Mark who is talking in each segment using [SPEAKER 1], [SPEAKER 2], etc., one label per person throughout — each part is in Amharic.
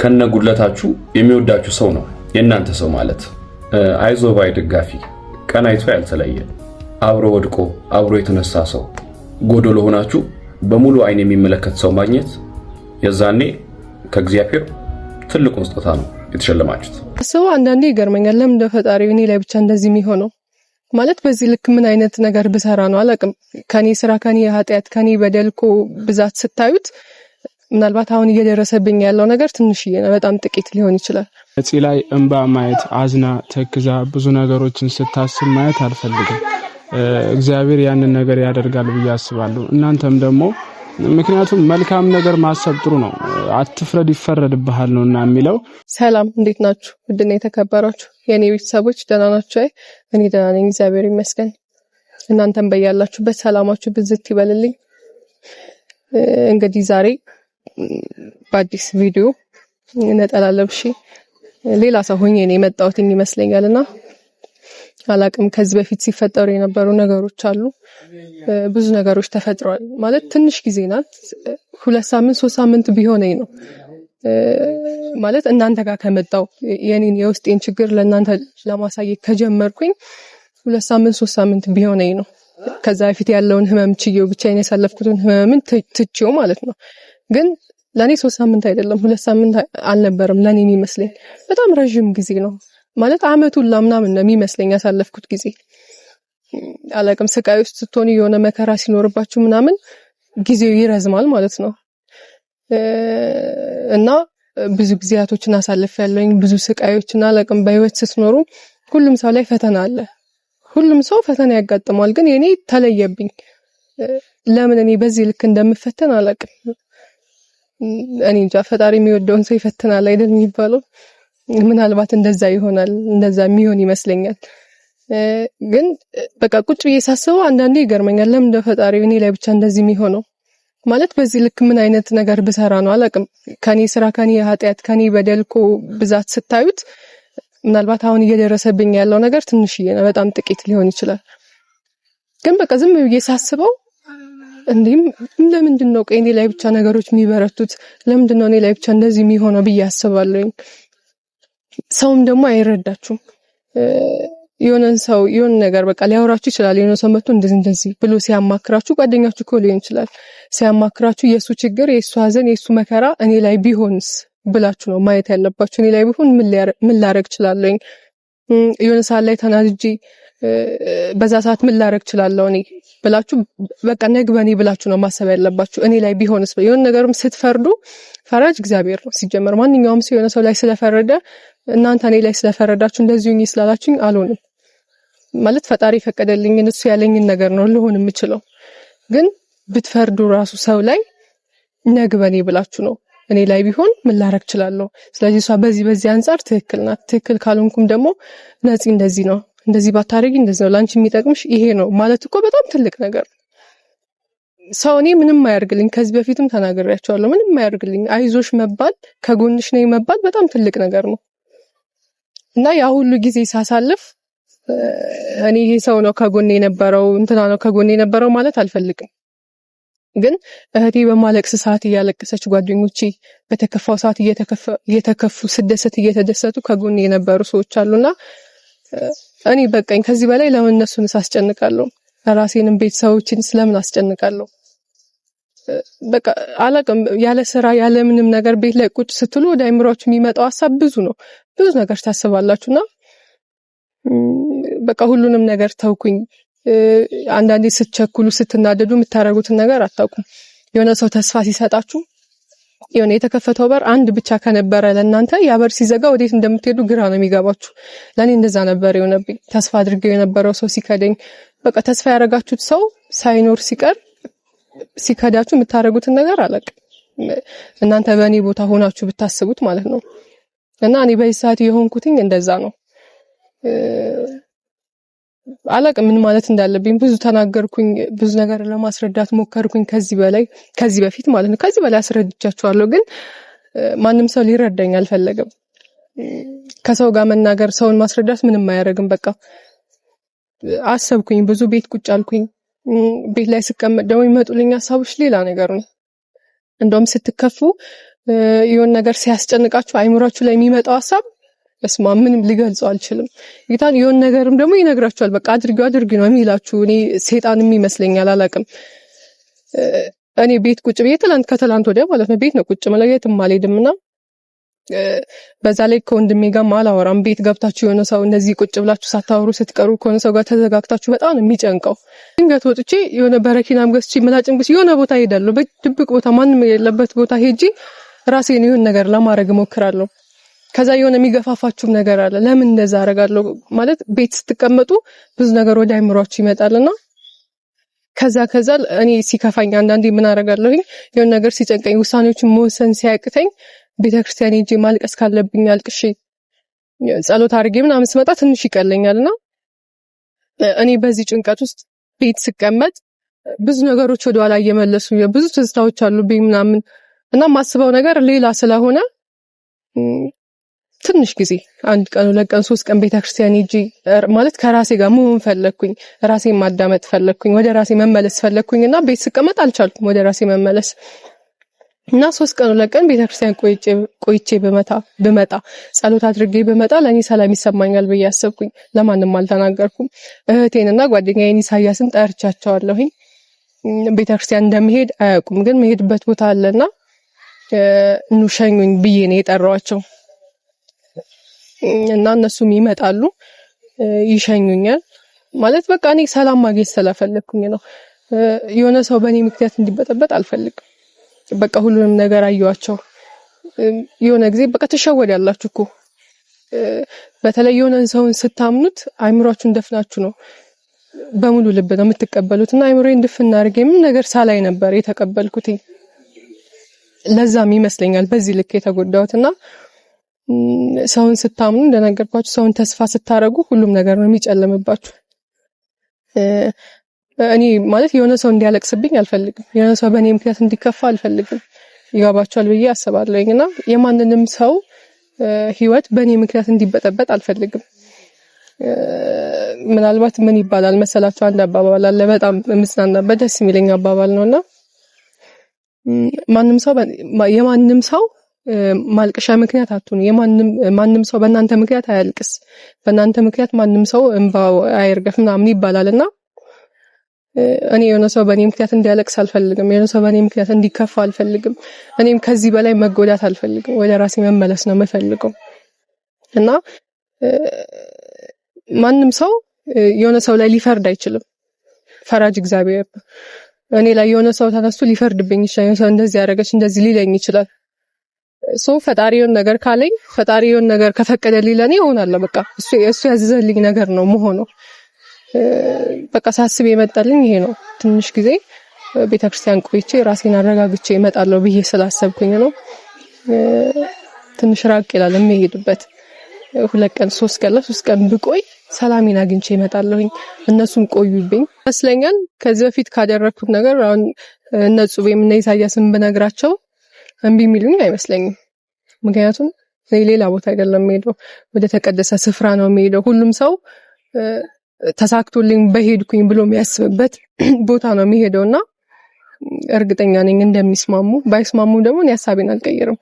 [SPEAKER 1] ከነጉድለታችሁ የሚወዳችሁ ሰው ነው የእናንተ ሰው ማለት። አይዞ ባይ ደጋፊ፣ ቀን አይቶ ያልተለየ፣ አብሮ ወድቆ አብሮ የተነሳ ሰው። ጎዶሎ ሆናችሁ በሙሉ አይን የሚመለከት ሰው ማግኘት የዛኔ ከእግዚአብሔር ትልቁን ስጦታ ነው የተሸለማችሁት።
[SPEAKER 2] ሰው አንዳንዴ ይገርመኛል። ለምን እንደፈጣሪ እኔ ላይ ብቻ እንደዚህ የሚሆነው ማለት በዚህ ልክ ምን አይነት ነገር ብሰራ ነው አላቅም። ከኔ ስራ ከኔ ኃጢያት ከኔ በደልኮ ብዛት ስታዩት ምናልባት አሁን እየደረሰብኝ ያለው ነገር ትንሽዬ ነው፣ በጣም ጥቂት ሊሆን ይችላል።
[SPEAKER 3] እዚህ ላይ እንባ ማየት፣ አዝና ተክዛ ብዙ ነገሮችን ስታስብ ማየት አልፈልግም። እግዚአብሔር ያንን ነገር ያደርጋል ብዬ አስባለሁ። እናንተም ደግሞ ምክንያቱም መልካም ነገር ማሰብ ጥሩ ነው። አትፍረድ ይፈረድብሃል ነውና የሚለው።
[SPEAKER 2] ሰላም፣ እንዴት ናችሁ? ውድና የተከበራችሁ የኔ ቤተሰቦች ደህና ናችሁ? እኔ ደህና ነኝ፣ እግዚአብሔር ይመስገን። እናንተም በያላችሁበት ሰላማችሁ ብዝት ይበልልኝ። እንግዲህ ዛሬ በአዲስ ቪዲዮ ነጠላ ለብሼ ሌላ ሰው ሆኜ ነው የመጣሁት ይመስለኛልና አላቅም። ከዚህ በፊት ሲፈጠሩ የነበሩ ነገሮች አሉ። ብዙ ነገሮች ተፈጥረዋል። ማለት ትንሽ ጊዜ ናት፣ 2 ሳምንት 3 ሳምንት ቢሆነኝ ነው ማለት እናንተ ጋር ከመጣው የኔን የውስጤን ችግር ለእናንተ ለማሳየት ከጀመርኩኝ 2 ሳምንት 3 ሳምንት ቢሆነኝ ነው። ከዛ በፊት ያለውን ህመም ችዬው ብቻዬን ያሳለፍኩትን ህመምን ትቼው ማለት ነው። ግን ለኔ 3 ሳምንት አይደለም 2 ሳምንት አልነበረም ለኔ የሚመስለኝ፣ በጣም ረጅም ጊዜ ነው ማለት አመቱን ምናምን ነው የሚመስለኝ ያሳለፍኩት ጊዜ። አላቅም፣ ስቃይ ውስጥ ስትሆኑ የሆነ መከራ ሲኖርባችሁ ምናምን ጊዜው ይረዝማል ማለት ነው። እና ብዙ ጊዜያቶችን አሳልፌያለሁኝ፣ ብዙ ስቃዮችን። አላቅም፣ በህይወት ስትኖሩ ሁሉም ሰው ላይ ፈተና አለ፣ ሁሉም ሰው ፈተና ያጋጥመዋል። ግን የኔ ተለየብኝ። ለምን እኔ በዚህ ልክ እንደምፈተን አላቅም። እኔ እንጃ፣ ፈጣሪ የሚወደውን ሰው ይፈትናል አይደል የሚባለው? ምናልባት እንደዛ ይሆናል፣ እንደዛ የሚሆን ይመስለኛል። ግን በቃ ቁጭ ብዬ ሳስበው አንዳንዴ ይገርመኛል። ለምን እንደፈጣሪ እኔ ላይ ብቻ እንደዚህ የሚሆነው ማለት በዚህ ልክ ምን አይነት ነገር ብሰራ ነው አላቅም። ከኔ ስራ ከኔ ኃጢያት ከኔ በደልኮ ብዛት ስታዩት ምናልባት አሁን እየደረሰብኝ ያለው ነገር ትንሽዬ ነው፣ በጣም ጥቂት ሊሆን ይችላል። ግን በቃ ዝም ብዬ ሳስበው እንዴም ለምንድን ነው እኔ ላይ ብቻ ነገሮች የሚበረቱት? ለምንድን ነው እኔ ላይ ብቻ እንደዚህ የሚሆነው ብዬ አስባለሁ። ሰውም ደግሞ አይረዳችሁም። የሆነን ሰው የሆነ ነገር በቃ ሊያወራችሁ ይችላል። የሆነ ሰው መጥቶ እንደዚህ ብሎ ሲያማክራችሁ፣ ጓደኛችሁ እኮ ሊሆን ይችላል ሲያማክራችሁ፣ የሱ ችግር የሱ ሐዘን የሱ መከራ እኔ ላይ ቢሆንስ ብላችሁ ነው ማየት ያለባችሁ። እኔ ላይ ቢሆን ምን ላረግ እችላለሁ? የሆነ ሰዓት ላይ ተናድጄ በዛ ሰዓት ምን ላረግ እችላለሁ እኔ ብላችሁ በቃ ነግበኔ ብላችሁ ነው ማሰብ ያለባችሁ። እኔ ላይ ቢሆንስ? የሆነ ነገርም ስትፈርዱ ፈራጅ እግዚአብሔር ነው ሲጀመር። ማንኛውም ሰው የሆነ ሰው ላይ ስለፈረደ እናንተ እኔ ላይ ስለፈረዳችሁ እንደዚሁኝ ስላላችሁኝ አልሆንም ማለት ፈጣሪ ፈቀደልኝ እሱ ያለኝን ነገር ነው ልሆን የምችለው። ግን ብትፈርዱ ራሱ ሰው ላይ ነግበኔ ብላችሁ ነው እኔ ላይ ቢሆን ምን ላረግ እችላለሁ። ስለዚህ እሷ በዚህ አንፃር ትክክል ናት። ትክክል ካልሆንኩም ደግሞ ነፂ እንደዚህ ነው እንደዚህ ባታረጊ እንደዚህ ነው ላንቺ የሚጠቅምሽ ይሄ ነው ማለት እኮ በጣም ትልቅ ነገር። ሰው እኔ ምንም አያርግልኝ፣ ከዚህ በፊትም ተናግሬያቸዋለሁ። ምንም አያርግልኝ፣ አይዞሽ መባል ከጎንሽ ነኝ መባል በጣም ትልቅ ነገር ነው። እና ያ ሁሉ ጊዜ ሳሳልፍ እኔ ይሄ ሰው ነው ከጎኔ የነበረው እንትና ነው ከጎኔ የነበረው ማለት አልፈልግም። ግን እህቴ በማለቅስ ሰዓት እያለቀሰች፣ ጓደኞቼ በተከፋው ሰዓት እየተከፉ ስደሰት እየተደሰቱ ከጎኔ የነበሩ ሰዎች አሉና እኔ በቃኝ ከዚህ በላይ ለምን እነሱን አስጨንቃለሁ? ራሴንም ቤተሰቦችን ስለምን አስጨንቃለሁ? በቃ አላቅም። ያለ ስራ ያለ ምንም ነገር ቤት ላይ ቁጭ ስትሉ ወደ አይምሮአችሁ የሚመጣው ሐሳብ ብዙ ነው። ብዙ ነገር ታስባላችሁና በቃ ሁሉንም ነገር ተውኩኝ። አንዳንዴ ስትቸኩሉ ስትናደዱ የምታረጉትን ነገር አታውቁም። የሆነ ሰው ተስፋ ሲሰጣችሁ የሆነ የተከፈተው በር አንድ ብቻ ከነበረ ለእናንተ ያ በር ሲዘጋ ወዴት እንደምትሄዱ ግራ ነው የሚገባችሁ። ለኔ እንደዛ ነበር የሆነብኝ። ተስፋ አድርገው የነበረው ሰው ሲከደኝ፣ በቃ ተስፋ ያረጋችሁት ሰው ሳይኖር ሲቀር ሲከዳችሁ የምታረጉትን ነገር አላውቅም። እናንተ በእኔ ቦታ ሆናችሁ ብታስቡት ማለት ነው። እና እኔ በዚህ ሰዓት የሆንኩትኝ እንደዛ ነው። አላቅም ምን ማለት እንዳለብኝ። ብዙ ተናገርኩኝ፣ ብዙ ነገር ለማስረዳት ሞከርኩኝ። ከዚህ በፊት ማለት ነው ከዚህ በላይ አስረድቻቸዋለሁ። ግን ማንም ሰው ሊረዳኝ አልፈለገም። ከሰው ጋር መናገር ሰውን ማስረዳት ምንም አያደርግም። በቃ አሰብኩኝ፣ ብዙ ቤት ቁጭ አልኩኝ። ቤት ላይ ስቀመጥ ደግሞ ይመጡልኝ ሀሳቦች ሌላ ነገር ነው። እንደውም ስትከፉ የሆነ ነገር ሲያስጨንቃችሁ አይምሯችሁ ላይ የሚመጣው ሐሳብ በስማ ምንም ሊገልጸው አልችልም። ጌታን የሆነ ነገርም ደግሞ ይነግራችኋል። በቃ አድርጊው ነው የሚላችሁ። እኔ ሰይጣንም ይመስለኛል አላቅም። እኔ ቤት ቁጭ ብዬ ከትላንት ወዲያ ማለት ነው ቤት ነው ቁጭ ማለት የትም አልሄድምና በዛ ላይ ከወንድሜ ጋር አላወራም። ቤት ገብታችሁ የሆነ ሰው እንደዚህ ቁጭ ብላችሁ ሳታወሩ ስትቀሩ ከሆነ ሰው ጋር ተዘጋግታችሁ በጣም ነው የሚጨንቀው። ድንገት ወጥቼ የሆነ በረኪናም ገዝቼ ምላጭም ገዝቼ የሆነ ቦታ ሄዳለሁ። በድብቅ ቦታ ማንም የሌለበት ቦታ ሄጂ ራሴን የሆነ ነገር ለማድረግ እሞክራለሁ። ከዛ የሆነ የሚገፋፋችሁም ነገር አለ። ለምን እንደዛ አደርጋለሁ ማለት ቤት ስትቀመጡ ብዙ ነገር ወደ አይምሯችሁ ይመጣልና ከዛ እኔ ሲከፋኝ አንዳንዴ ምን አደርጋለሁኝ የሆነ ነገር ሲጨንቀኝ ውሳኔዎችን መወሰን ሲያቅተኝ ቤተክርስቲያን ሄጄ ማልቀስ ካለብኝ አልቅሼ ጸሎት አድርጌ ምናምን ስመጣ ትንሽ ይቀለኛልና እኔ በዚህ ጭንቀት ውስጥ ቤት ስቀመጥ ብዙ ነገሮች ወደኋላ እየመለሱ ብዙ ትዝታዎች አሉብኝ ምናምን እና ማስበው ነገር ሌላ ስለሆነ ትንሽ ጊዜ 1 ቀን 2 ቀን 3 ቀን ቤተክርስቲያን ሄጄ ማለት ከራሴ ጋር መሆን ፈለኩኝ። ራሴን ማዳመጥ ፈለኩኝ። ወደ ራሴ መመለስ ፈለኩኝና ቤት ስቀመጥ አልቻልኩም ወደ ራሴ መመለስ እና 3 ቀን 2 ቀን ቤተክርስቲያን ቆይቼ በመጣ ጸሎት አድርጌ በመጣ ለኔ ሰላም ይሰማኛል ብዬ አሰብኩኝ። ለማንም አልተናገርኩም። እህቴንና ጓደኛዬን ኢሳያስን ጠርቻቸዋለሁኝ። ቤተክርስቲያን እንደምሄድ አያውቁም፣ ግን መሄድበት ቦታ አለና ኑ ሸኙኝ ብዬ ነው የጠራዋቸው እና እነሱም ይመጣሉ ይሸኙኛል። ማለት በቃ እኔ ሰላም ማግኘት ስለፈለኩኝ ነው። የሆነ ሰው በእኔ ምክንያት እንዲበጠበጥ አልፈልግም። በቃ ሁሉንም ነገር አየዋቸው። የሆነ ጊዜ በቃ ትሸወዳላችሁ እኮ በተለይ የሆነን ሰውን ስታምኑት አይምሯችሁን ደፍናችሁ ነው በሙሉ ልብ ነው የምትቀበሉትና አይምሮዬን ድፍና አድርጌ ምን ነገር ሳላይ ነበር የተቀበልኩት። ለዛም ይመስለኛል በዚህ ልክ የተጎዳሁትና ሰውን ስታምኑ እንደነገርኳችሁ ሰውን ተስፋ ስታረጉ ሁሉም ነገር ነው የሚጨልምባችሁ። እኔ ማለት የሆነ ሰው እንዲያለቅስብኝ አልፈልግም። የሆነ ሰው በእኔ ምክንያት እንዲከፋ አልፈልግም። ይገባችኋል ብዬ አስባለሁና የማንንም ሰው ህይወት በእኔ ምክንያት እንዲበጠበጥ አልፈልግም። ምናልባት ምን ይባላል መሰላችሁ አንድ አባባል አለ በጣም ምስናናበት ደስ የሚለኝ አባባል ነውና የማንም ሰው ማልቀሻ ምክንያት አትሁኑ። ማንም ሰው በእናንተ ምክንያት አያልቅስ፣ በእናንተ ምክንያት ማንም ሰው እንባው አይርገፍ ምናምን ይባላልና እኔ የሆነ ሰው በእኔ ምክንያት እንዲያለቅስ አልፈልግም። የሆነ ሰው በእኔ ምክንያት እንዲከፋ አልፈልግም። እኔም ከዚህ በላይ መጎዳት አልፈልግም። ወደ ራሴ መመለስ ነው የምፈልገው እና ማንም ሰው የሆነ ሰው ላይ ሊፈርድ አይችልም። ፈራጅ እግዚአብሔር ነው። እኔ ላይ የሆነ ሰው ተነስቶ ሊፈርድብኝ ይችላል። ሰው እንደዚህ ያደረገች እንደዚህ ሊለኝ ይችላል። ፈጣሪውን ነገር ካለኝ ፈጣሪውን ነገር ከፈቀደልኝ ለኔ ይሆናል። በቃ እሱ ያዘዘልኝ ነገር ነው መሆኑ። በቃ ሳስብ የመጣልኝ ይሄ ነው። ትንሽ ጊዜ ቤተክርስቲያን ቆይቼ ራሴን አረጋግቼ እመጣለሁ ብዬ ስላሰብኩኝ ነው። ትንሽ ራቅ ይላል የሚሄድበት 2 ቀን 3 ቀን ብቆይ ሰላሜን አግኝቼ እመጣለሁኝ። እነሱም ቆዩብኝ መስለኛል። ከዚህ በፊት ካደረኩት ነገር አሁን እነጹቤም እና ኢሳያስን ብነግራቸው እምቢ የሚሉኝ አይመስለኝም። ምክንያቱም ሌላ ቦታ አይደለም የምሄደው፣ ወደ ተቀደሰ ስፍራ ነው የምሄደው። ሁሉም ሰው ተሳክቶልኝ በሄድኩኝ ብሎ የሚያስብበት ቦታ ነው የሚሄደውና እርግጠኛ ነኝ እንደሚስማሙ። ባይስማሙ ደግሞ እኔ ሐሳቤን አልቀይርም።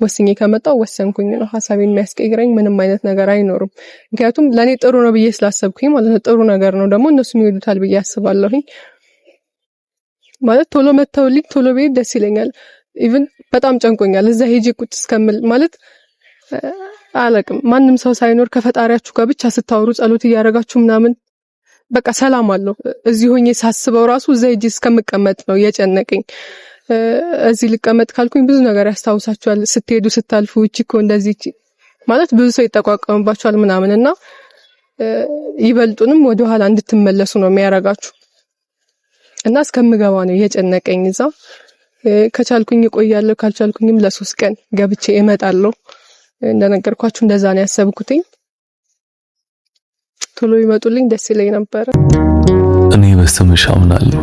[SPEAKER 2] ወስኜ ከመጣው ወሰንኩኝ ነው። ሐሳቤን የሚያስቀይረኝ ምንም አይነት ነገር አይኖርም። ምክንያቱም ለኔ ጥሩ ነው ብዬ ስላሰብኩኝ ማለት ነው። ጥሩ ነገር ነው ደግሞ እነሱም ይወዱታል ብዬ አስባለሁኝ። ማለት ቶሎ መተውልኝ ቶሎ ብሄድ ደስ ይለኛል። ኢቭን በጣም ጨንቆኛል እዛ ሄጄ ቁጭ እስከምል ማለት አላቅም። ማንም ሰው ሳይኖር ከፈጣሪያችሁ ጋር ብቻ ስታወሩ ጸሎት እያደረጋችሁ ምናምን በቃ ሰላም አለው። እዚህ ሆኜ ሳስበው ራሱ እዛ ሄጄ እስከምቀመጥ ነው የጨነቀኝ። እዚህ ልቀመጥ ካልኩኝ ብዙ ነገር ያስታውሳችኋል። ስትሄዱ ስታልፉ እቺኮ እንደዚህ ማለት ብዙ ሰው ይጠቋቀምባችኋል ምናምንና ይበልጡንም ወደ ኋላ እንድትመለሱ ነው የሚያረጋችሁ እና እስከምገባ ነው የጨነቀኝ እዛ። ከቻልኩኝ እቆያለሁ፣ ካልቻልኩኝም ለ3 ቀን ገብቼ እመጣለሁ። እንደነገርኳችሁ እንደዛ ነው ያሰብኩትኝ። ቶሎ ይመጡልኝ ደስ ይለኝ ነበር።
[SPEAKER 4] እኔ በስምሽ አምናለሁ፣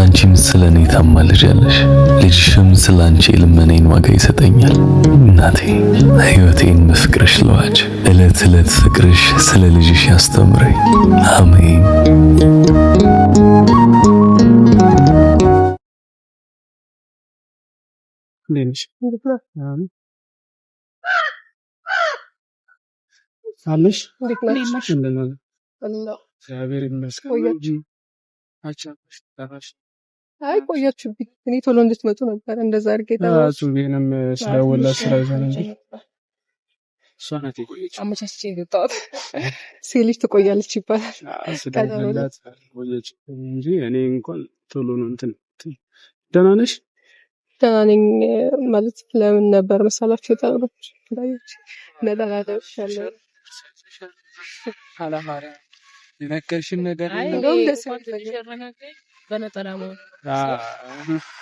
[SPEAKER 4] አንቺም ስለኔ ታማልጃለሽ፣ ልጅሽም ስላንቺ ልመናዬን ዋጋ ይሰጠኛል። እናቴ ሕይወቴን በፍቅርሽ ለዋጭ፣ ዕለት ዕለት ፍቅርሽ ስለ ልጅሽ ያስተምረኝ። አሜን።
[SPEAKER 3] እንዴት አለሽ? እግዚአብሔር ይመስገን እንጂ አቻሽ ተራሽ
[SPEAKER 2] አይ ቆያችሁብኝ። እኔ ቶሎ እንድትመጡ ነበር እንደዛ አድርጌ
[SPEAKER 3] ተራሱ ቤንም ስለወላ ስለዘነ እንጂ ሷናት ይቆየች
[SPEAKER 2] አመቻችቼ ልጣት ሲልሽ ትቆያለች ይባላል።
[SPEAKER 3] ስለወላት ቆየች እንጂ እኔ እንኳን ቶሎ ነው እንትን ደህና ነሽ?
[SPEAKER 2] ደህና ነኝ ማለት ለምን ነበር መሰላችሁ የጠራሁት? ታዲያች ነጠላደርሻለሁ
[SPEAKER 3] አላማራ የነገርሽን ነገር
[SPEAKER 2] እንደውም ደስ
[SPEAKER 5] በነጠላ ነው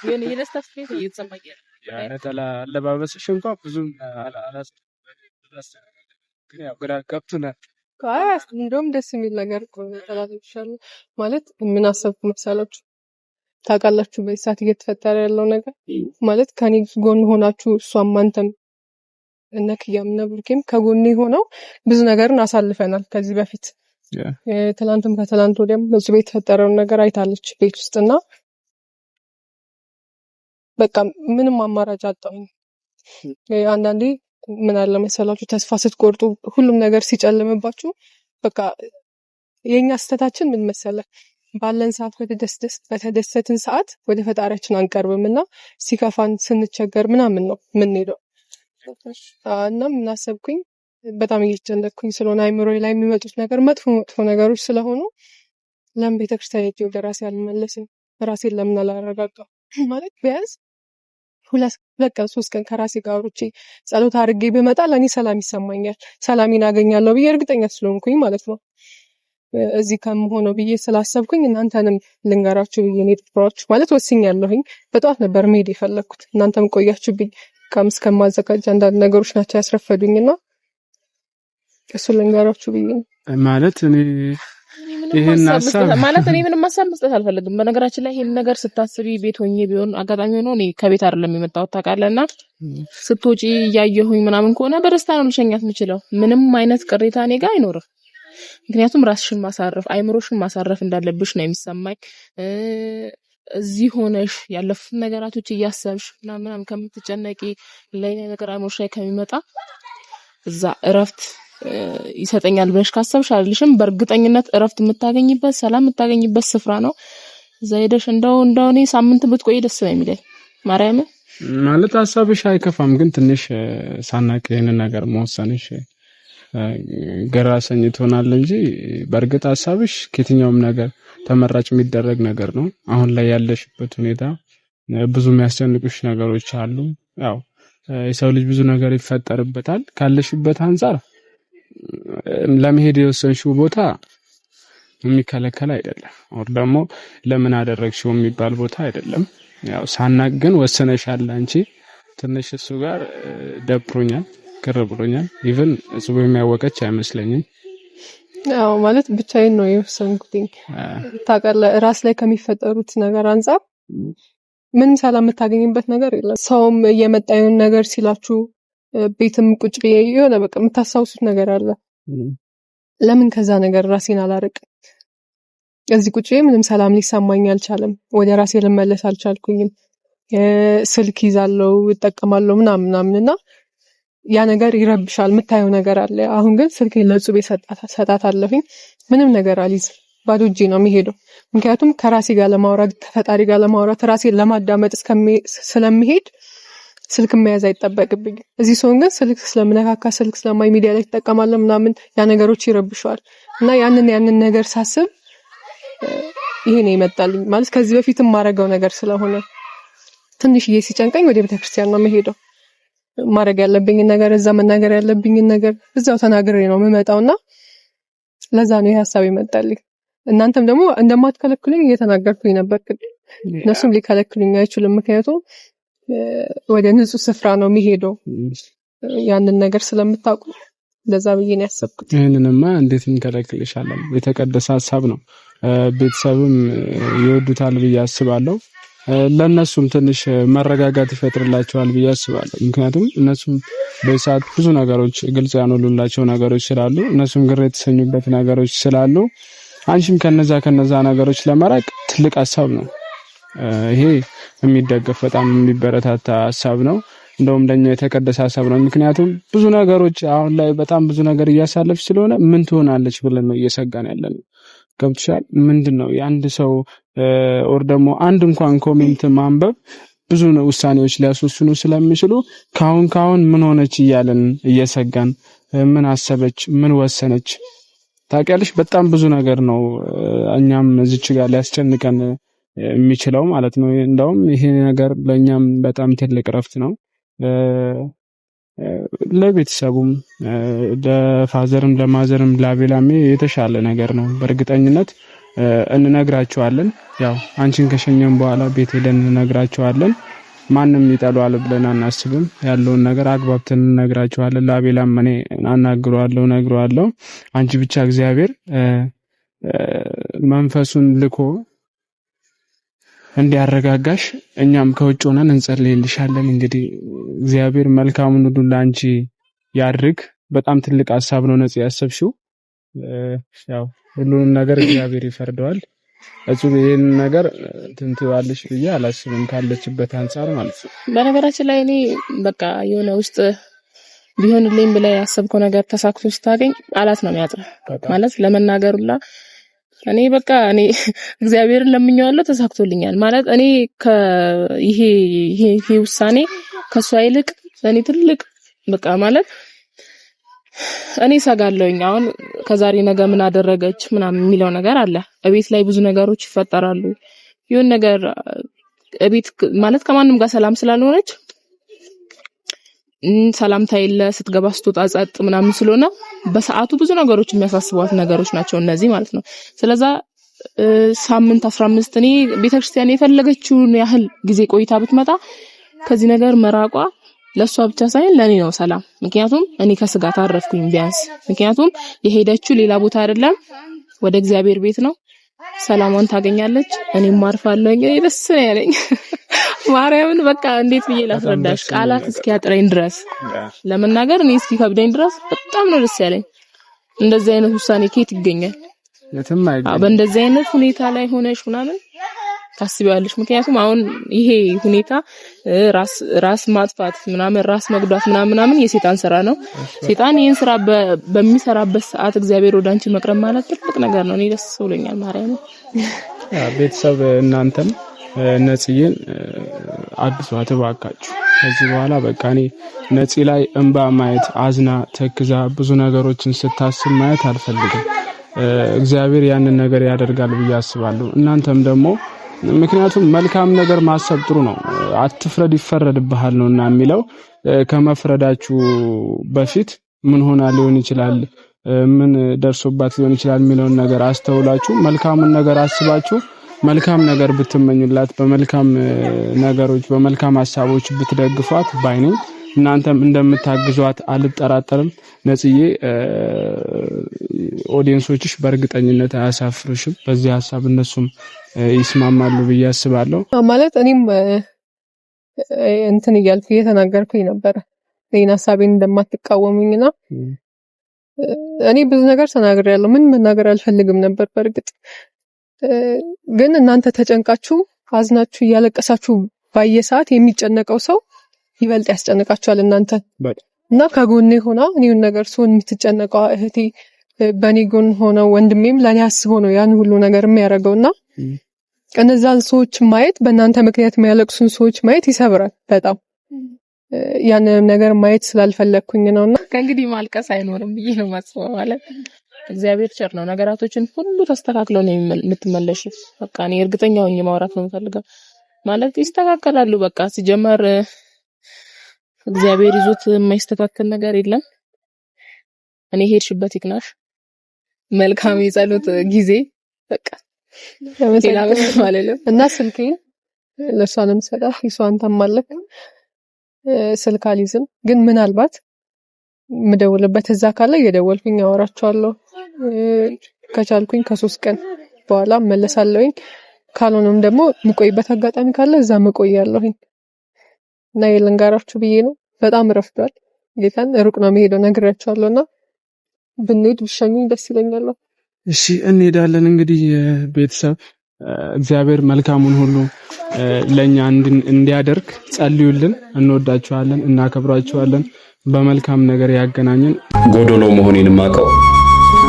[SPEAKER 5] ግን የደስታ ስሜት እየተሰማኝ ነው።
[SPEAKER 3] ነጠላ አለባበስሽ እንኳን ብዙም ግን ያው ግራ ገብቶናል።
[SPEAKER 2] እንደውም ደስ የሚል ነገር እኮ ነጠላደርሻለሁ ማለት ምን አሰብኩ መሰላችሁ? ታውቃላችሁ በዚህ ሰዓት እየተፈጠረ ያለው ነገር ማለት ከኔ ጎን ሆናችሁ እሷም አንተም እነ ኪያም እነ ብሩኬም ከጎኔ ሆነው ብዙ ነገርን አሳልፈናል ከዚህ በፊት። ትላንትም ከትላንት ወዲያም እዚህ ቤት የተፈጠረውን ነገር አይታለች ቤት ውስጥና በቃ ምንም አማራጭ አጣሁኝ። አንዳንዴ ምን አለ መሰላችሁ ተስፋ ስትቆርጡ ሁሉም ነገር ሲጨልምባችሁ በቃ የኛ ስህተታችን ምን መሰለ ባለን ሰዓት በተደሰትን ሰዓት ወደ ፈጣሪያችን አንቀርብምና ሲከፋን ስንቸገር ምናምን ነው የምንሄደው። እና ምን አሰብኩኝ በጣም እየተጨነቅኩኝ ስለሆነ አይምሮዬ ላይ የሚመጡት ነገር መጥፎ ነገሮች ስለሆኑ ለምን ቤተክርስቲያን ሄጄ ወደ ራሴ አልመለስም? ራሴን ለምን አላረጋጋም? ማለት ቢያንስ 2 ቀን 3 ቀን ከራሴ ጋር አውርቼ ጸሎት አድርጌ ብመጣ ለእኔ ሰላም ይሰማኛል፣ ሰላሜን አገኛለሁ ብዬ እርግጠኛ ስለሆንኩኝ ማለት ነው። እዚህ ከምሆነው ብዬ ስላሰብኩኝ እናንተንም ልንገራችሁ ብዬ ነው የጠራኋችሁ። ማለት ወስኛለሁኝ። በጠዋት ነበር መሄድ የፈለኩት እናንተም ቆያችሁብኝ። እስከማዘጋጅ አንዳንድ ነገሮች ናቸው ያስረፈዱኝና እሱን ልንገራችሁ ብዬ ነው።
[SPEAKER 3] ማለት እኔ ይሄን ሐሳብ
[SPEAKER 5] ምንም ሐሳብ መስጠት አልፈልግም። በነገራችን ላይ ይሄን ነገር ስታስቢ ቤት ሆኜ ቢሆን አጋጣሚ ሆኖ እኔ ከቤት አይደለም የመጣሁት ታውቃለህና ስትወጪ እያየሁኝ ምናምን ከሆነ በደስታ ነው ልሸኛት የምችለው። ምንም አይነት ቅሬታ እኔ ጋር አይኖርም። ምክንያቱም ራስሽን ማሳረፍ አይምሮሽን ማሳረፍ እንዳለብሽ ነው የሚሰማኝ። እዚህ ሆነሽ ያለፉት ነገራቶች እያሰብሽ ምናምን ከምትጨነቂ ለኔ ነገር አይሞሽ ላይ ከሚመጣ እዛ እረፍት ይሰጠኛል ብለሽ ካሰብሽ አይደልሽም በእርግጠኝነት እረፍት የምታገኝበት ሰላም የምታገኝበት ስፍራ ነው። እዛ ሄደሽ እንደው እኔ ሳምንት ብትቆይ ደስ ነው የሚለኝ። ማርያም
[SPEAKER 3] ማለት ሐሳብሽ አይከፋም፣ ግን ትንሽ ሳናቅ ይሄንን ነገር መወሰንሽ ግራ አሰኝቶናል እንጂ በእርግጥ ሐሳብሽ ከየትኛውም ነገር ተመራጭ የሚደረግ ነገር ነው። አሁን ላይ ያለሽበት ሁኔታ ብዙ የሚያስጨንቁሽ ነገሮች አሉ። ያው የሰው ልጅ ብዙ ነገር ይፈጠርበታል። ካለሽበት አንፃር ለመሄድ የወሰንሽው ቦታ የሚከለከል አይደለም፣ ወር ደግሞ ለምን አደረግሽው የሚባል ቦታ አይደለም። ያው ሳናቅ ግን ወሰነሻል አንቺ። ትንሽ እሱ ጋር ደብሮኛል፣ ቅር ብሎኛል። ኢቭን እሱ የሚያወቀች አይመስለኝም።
[SPEAKER 2] ያው ማለት ብቻዬን ነው የወሰንኩትኝ። ታውቃለህ ራስ ላይ ከሚፈጠሩት ነገር አንፃር ምንም ሰላም የምታገኝበት ነገር የለም። ሰውም እየመጣ የሆነ ነገር ሲላችሁ ቤትም ቁጭ ብዬ የሆነ በቃ የምታስታውሱት ነገር አለ። ለምን ከዛ ነገር ራሴን አላርቅም? እዚህ ቁጭ ብዬ ምንም ሰላም ሊሰማኝ አልቻለም። ወደ ራሴ ልመለስ አልቻልኩኝም። ስልክ ይዛለው እጠቀማለሁ ምናምንና ያ ነገር ይረብሻል። የምታየው ነገር አለ። አሁን ግን ስልኬን ለጹቤ ሰጣታለሁኝ። ምንም ነገር አልይዝም፣ ባዶ እጄ ነው የሚሄደው። ምክንያቱም ከራሴ ጋር ለማውራት ከፈጣሪ ጋር ለማውራት ራሴን ለማዳመጥ ስለምሄድ ስልክ መያዝ አይጠበቅብኝም። እዚህ ሰውን ግን ስልክ ስለምነካካ ስልክ ስለማይ ሚዲያ ላይ ተጠቀማለሁ ምናምን ያ ነገሮች ይረብሻል። እና ያንን ነገር ሳስብ ይሄ ነው ይመጣልኝ። ማለት ከዚህ በፊትም ማረገው ነገር ስለሆነ ትንሽዬ ሲጨንቀኝ ወደ ቤተክርስቲያን ነው የምሄደው። ማድረግ ያለብኝን ነገር እዛ መናገር ያለብኝን ነገር እዛው ተናግሬ ነው የምመጣውና ለዛ ነው ይሄ ሐሳብ ይመጣልኝ። እናንተም ደግሞ እንደማትከለክሉኝ እየተናገርኩኝ ነበር። እነሱም ሊከለክሉኝ አይችሉም። ምክንያቱም ወደ ንጹህ ስፍራ ነው የሚሄደው ያንን ነገር ስለምታውቁ ለዛ ብዬ ነው ያሰብኩት።
[SPEAKER 3] ይሄንንማ እንዴት እንከለክልሻለን? የተቀደሰ ሐሳብ ነው። ቤተሰብም ይወዱታል ብዬ አስባለሁ። ለነሱም ትንሽ መረጋጋት ይፈጥርላቸዋል ብዬ አስባለሁ። ምክንያቱም እነሱም በሰዓት ብዙ ነገሮች ግልጽ ያኖሉላቸው ነገሮች ስላሉ እነሱም ግር የተሰኙበት ነገሮች ስላሉ አንቺም ከነዛ ነገሮች ለመራቅ ትልቅ ሐሳብ ነው ይሄ። የሚደገፍ በጣም የሚበረታታ ሀሳብ ነው። እንደውም ለኛ የተቀደሰ ሀሳብ ነው። ምክንያቱም ብዙ ነገሮች አሁን ላይ በጣም ብዙ ነገር እያሳለፍሽ ስለሆነ ምን ትሆናለች ብለን ነው እየሰጋን ያለን። ገብቶሻል? ምንድነው የአንድ ሰው ኦር ደግሞ አንድ እንኳን ኮሜንት ማንበብ ብዙ ነው ውሳኔዎች ሊያስወስኑ ስለሚችሉ ካሁን ምን ሆነች እያለን እየሰጋን ምን አሰበች ምን ወሰነች ታውቂያለሽ? በጣም ብዙ ነገር ነው እኛም እዚች ጋር ሊያስጨንቀን የሚችለው ማለት ነው። እንደውም ይሄ ነገር ለኛም በጣም ትልቅ ረፍት ነው። ለቤተሰቡም ለፋዘርም ለማዘርም ለአቤላሜ የተሻለ ነገር ነው በእርግጠኝነት እንነግራቸዋለን። ያው አንቺን ከሸኘን በኋላ ቤት ሄደን እንነግራቸዋለን። ማንም ይጠሏል ብለን አናስብም። ያለውን ነገር አግባብተን እንነግራቸዋለን። ለአቤላም እኔ አናግረዋለሁ ነግረዋለሁ። አንቺ ብቻ እግዚአብሔር መንፈሱን ልኮ እንዲያረጋጋሽ እኛም ከውጭ ሆነን እንጸልይልሻለን። እንግዲህ እግዚአብሔር መልካሙን ሁሉ ለአንቺ ያድርግ። በጣም ትልቅ ሀሳብ ነው ነጽ ያሰብሽው። ያው ሁሉንም ነገር እግዚአብሔር ይፈርደዋል። እጹብ ይሄን ነገር ትንትዋለሽ ብዬ አላስብም ካለችበት አንፃር ማለት ነው።
[SPEAKER 5] በነገራችን ላይ እኔ በቃ የሆነ ውስጥ ቢሆንልኝ ብለ ያሰብከው ነገር ተሳክቶ ስታገኝ ቃላት ነው የሚያጥረው ማለት ለመናገሩላ እኔ በቃ እኔ እግዚአብሔርን ለምኜዋለሁ ተሳክቶልኛል ማለት እኔ ይሄ ውሳኔ ከሷ ይልቅ እኔ ትልቅ በቃ ማለት እኔ ሰጋለሁኝ። አሁን ከዛሬ ነገ ምን አደረገች ምናምን የሚለው ነገር አለ። እቤት ላይ ብዙ ነገሮች ይፈጠራሉ። ይሁን ነገር እቤት ማለት ከማንም ጋር ሰላም ስላልሆነች ሰላምታ የለ ስትገባ ስትወጣ ጸጥ ምናምን ስለሆነ በሰዓቱ ብዙ ነገሮች የሚያሳስቧት ነገሮች ናቸው እነዚህ ማለት ነው። ስለዛ ሳምንት 15 እኔ ቤተክርስቲያን የፈለገችውን ያህል ጊዜ ቆይታ ብትመጣ ከዚህ ነገር መራቋ ለሷ ብቻ ሳይሆን ለኔ ነው ሰላም። ምክንያቱም እኔ ከስጋት አረፍኩኝ ቢያንስ። ምክንያቱም የሄደችው ሌላ ቦታ አይደለም ወደ እግዚአብሔር ቤት ነው። ሰላሟን ታገኛለች፣ እኔም ማርፋለሁ። እንግዲህ ደስ ነው ያለኝ ማርያምን በቃ እንዴት ብዬ ላስረዳሽ ቃላት እስኪያጥረኝ ድረስ ለመናገር እኔ እስኪከብደኝ ድረስ በጣም ነው ደስ ያለኝ። እንደዚህ አይነት ውሳኔ ከየት ይገኛል? በእንደዚህ አይነት ሁኔታ ላይ ሆነሽ ምናምን ታስቢያለሽ። ምክንያቱም አሁን ይሄ ሁኔታ ራስ ማጥፋት ምናምን ራስ መግዳት ምናምን የሰይጣን ስራ ነው። ሰይጣን ይሄን ስራ በሚሰራበት ሰዓት እግዚአብሔር ወዳንቺ መቅረብ ማለት ትልቅ ነገር ነው። እኔ ደስ ብሎኛል ማርያም።
[SPEAKER 3] ቤተሰብ እናንተም ነጽዬን አግዟት እባካችሁ። ከዚህ በኋላ በቃ እኔ ነጽ ላይ እንባ ማየት አዝና ተክዛ ብዙ ነገሮችን ስታስብ ማየት አልፈልግም። እግዚአብሔር ያንን ነገር ያደርጋል ብዬ አስባለሁ። እናንተም ደግሞ ምክንያቱም መልካም ነገር ማሰብ ጥሩ ነው። አትፍረድ ይፈረድብሃል ነውና የሚለው ከመፍረዳችሁ በፊት ምን ሆና ሊሆን ይችላል ምን ደርሶባት ሊሆን ይችላል የሚለውን ነገር አስተውላችሁ መልካሙን ነገር አስባችሁ መልካም ነገር ብትመኙላት በመልካም ነገሮች በመልካም ሐሳቦች ብትደግፏት ባይነኝ። እናንተም እንደምታግዟት አልጠራጠርም። ነጽዬ ኦዲየንሶችሽ በእርግጠኝነት አያሳፍሩሽም። በዚህ ሐሳብ እነሱም ይስማማሉ ብዬ አስባለሁ።
[SPEAKER 2] ማለት እኔም እንትን እያልኩ እየተናገርኩኝ ነበር ይሄን ሐሳቤን እንደማትቃወሙኝና እኔ ብዙ ነገር ተናግሬያለሁ። ምን መናገር አልፈልግም ነበር በእርግጥ ግን እናንተ ተጨንቃችሁ አዝናችሁ እያለቀሳችሁ ባየሰዓት የሚጨነቀው ሰው ይበልጥ ያስጨንቃችኋል እናንተ እና ከጎኔ ሆና እኔውን ነገር ሰውን የምትጨነቀው እህቴ በኔ ጎን ሆነው ወንድሜም ለኔ አስቦ ነው ያን ሁሉ ነገር የሚያደርገውና እነዛን ሰዎች ማየት በእናንተ ምክንያት የሚያለቅሱን ሰዎች ማየት ይሰብራል በጣም ያን ነገር ማየት ስላልፈለኩኝ ነውና ከእንግዲህ ማልቀስ አይኖርም ብዬ ነው ማስበው። ማለት እግዚአብሔር ቸር ነው። ነገራቶችን ሁሉ ተስተካክለው ነው የምትመለሺው። በቃ እኔ እርግጠኛ ሆኜ ማውራት ነው የምፈልገው። ማለት ይስተካከላሉ። በቃ ሲጀመር እግዚአብሔር ይዞት የማይስተካከል ነገር የለም። እኔ ሄድሽበት ይክናሽ። መልካም የጸሎት ጊዜ በቃ ማለት እና ስልኬን ለሷ ነው የምሰጣት። እሷን ታማለክ ስልክ አልይዝም፣ ግን ምናልባት ምደውልበት እዛ ካለ እየደወልኩኝ አወራቸዋለሁ። ከቻልኩኝ ከ3 ቀን በኋላ መለሳለሁኝ። ካልሆነም ደግሞ ምቆይበት አጋጣሚ ካለ እዛ መቆያለሁኝ እና የለንጋራችሁ ብዬ ነው። በጣም ረፍዷል። ጌታን ሩቅ ነው መሄደው ነግራቸዋለሁና ብንሄድ ብሸኙኝ ደስ ይለኛል።
[SPEAKER 3] እሺ እንሄዳለን። እንግዲህ ቤተሰብ እግዚአብሔር መልካሙን ሁሉ ለኛ እንዲያደርግ ጸልዩልን። እንወዳችኋለን፣ እናከብራችኋለን። በመልካም ነገር ያገናኘን።
[SPEAKER 1] ጎዶሎ መሆኔን ማቀው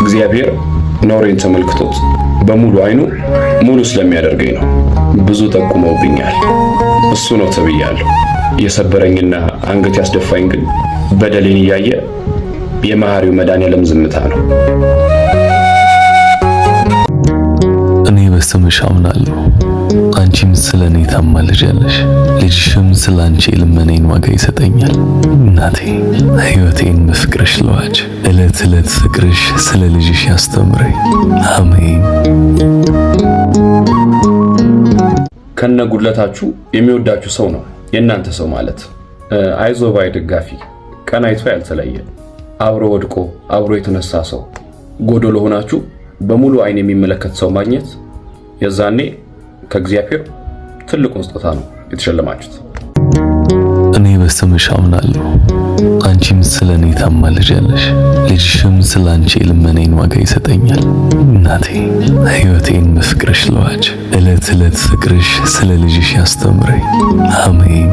[SPEAKER 1] እግዚአብሔር ኖሬን ተመልክቶት በሙሉ አይኑ ሙሉ ስለሚያደርገኝ ነው። ብዙ ጠቁመውብኛል፣ እሱ ነው ተብያለሁ። የሰበረኝና አንገት ያስደፋኝ ግን በደሌን እያየ የመሐሪው መድኃኔዓለም ዝምታ ነው።
[SPEAKER 4] እኔ በስምሽ አምናለሁ፣ አንቺም ስለኔ ታማልጃለሽ። ልጅሽም ስላንቺ ልመኔን ዋጋ ይሰጠኛል። እናቴ ሕይወቴን በፍቅርሽ ለዋጅ፣ ዕለት ዕለት ፍቅርሽ ስለ ልጅሽ ያስተምረኝ። አሜን።
[SPEAKER 1] ከነጉድለታችሁ የሚወዳችሁ ሰው ነው የእናንተ ሰው ማለት። አይዞባይ ደጋፊ፣ ቀናይቶ ያልተለየ፣ አብሮ ወድቆ አብሮ የተነሳ ሰው፣ ጎዶሎ ሆናችሁ በሙሉ አይን የሚመለከት ሰው ማግኘት የዛኔ ከእግዚአብሔር ትልቁን ስጦታ ነው የተሸለማችሁት።
[SPEAKER 4] እኔ በስምሽ አምናለሁ፣ አንቺም ስለኔ ታማልጃለሽ። ልጅሽም ስላንቺ ልመኔን ዋጋ ይሰጠኛል። እናቴ ሕይወቴን በፍቅርሽ ለዋጅ፣ ዕለት ዕለት ፍቅርሽ ስለ ልጅሽ ያስተምረኝ። አሜን።